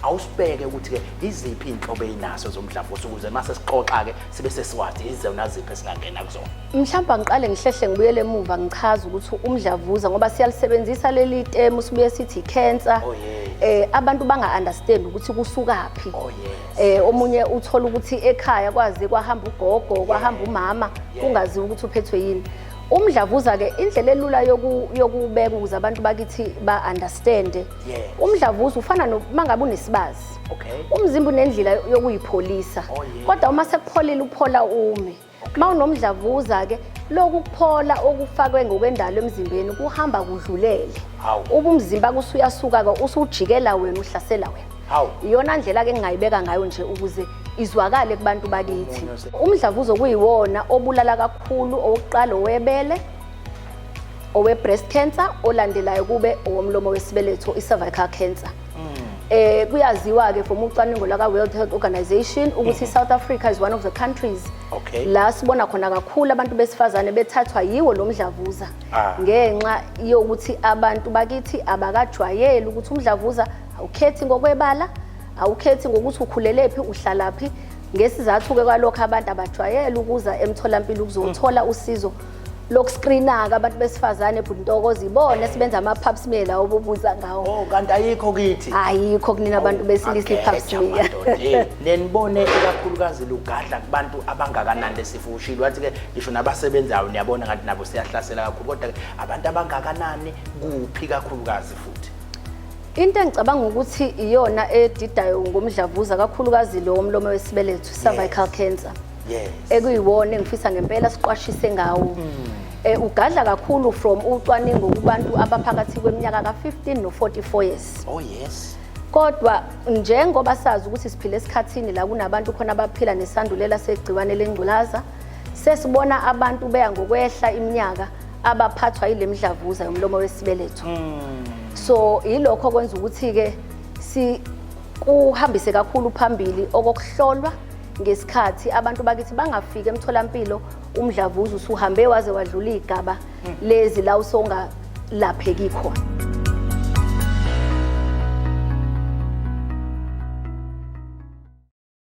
awusibheke ukuthi ke iziphi inhlobo ezinaso zomdlavuza ukuze mase siqoqa ke sibe sesiwazi izona ziphi esingangena kuzona. Mhlawumbe ngiqale ngihlehle ngibuyele emuva ngichaza ukuthi umdlavuza ngoba siyalisebenzisa leli term sibuye sithi cancer. Abantu banga understand ukuthi kusukaphi. Omunye uthola ukuthi ekhaya kwazi kwahamba ugogo kwahamba umama kungaziwa ukuthi uphethwe yini. Umdlavuza ke indlela elula yokubeka ukuze abantu bakithi ba understand. Umdlavuza ufana mangabe unesibazi. Umzimba unendlela yokuyipholisa. Kodwa uma sekupholile uphola ume. Mawunomdlavuza ke lokhu kuphola okufakwe ngokwendalo emzimbeni kuhamba kudlulele. Ubumzimba kusuyasuka ke usujikela wena uhlasela wena. Iyona ndlela ke ngingayibeka ngayo nje ukuze izwakale kubantu bakithi. Umdlavuza kuyiwona obulala kakhulu owokuqala owebele, owe breast cancer, olandelayo kube owomlomo wesibeletho i-cervical cancer. Kuyaziwa ke from ucwaningo laka World Health Organization ukuthi South Africa is one of the countries la sibona khona kakhulu abantu besifazane bethathwa yiwo lo mdlavuza ngenxa yokuthi abantu bakithi abakajwayeli ukuthi umdlavuza awukhethi ngokwebala, awukhethi ngokuthi ukhulelephi uhlalaphi. Ngesizathu ke kwalokho abantu abajwayeli ukuza emtholampilo ukuzothola usizo lokuscreena abantu besifazane buntokoza ibone sibenza ama pap smear lawo bobuza ngawo. Kanti ayikho kithi. Ayikho kunina abantu besilisa i-pap smear. Nenibone ikakhulukazi lugadla kubantu abangakanani lesifo ushilo wathi ke ngisho nabasebenzayo niyabona ngathi nabo siyahlasela kakhulu kodwa ke abantu abangakanani kuphi kakhulukazi futhi. Into engicabanga ukuthi iyona edidayo ngomdlavuza kakhulukazi lo womlomo wesibeletho cervical cancer. Ekuyiwona engifisa ngempela siqwashise ngawo. Ugadla kakhulu from ucwaningo kubantu abaphakathi kweminyaka ka15 no44 years. Kodwa njengoba sazi ukuthi siphile esikhathini la kunabantu khona abaphila nesandulela segciwane lengculaza, sesibona abantu beya ngokwehla iminyaka abaphathwa yile mdlavuza yomlomo wesibeletho. So yilokho kwenza ukuthi ke kuhambise kakhulu phambili okokuhlolwa ngesikhathi abantu bakithi bangafika emtholampilo umdlavuza usuhambe waze wadlula igaba lezi la usonga lapheki khona.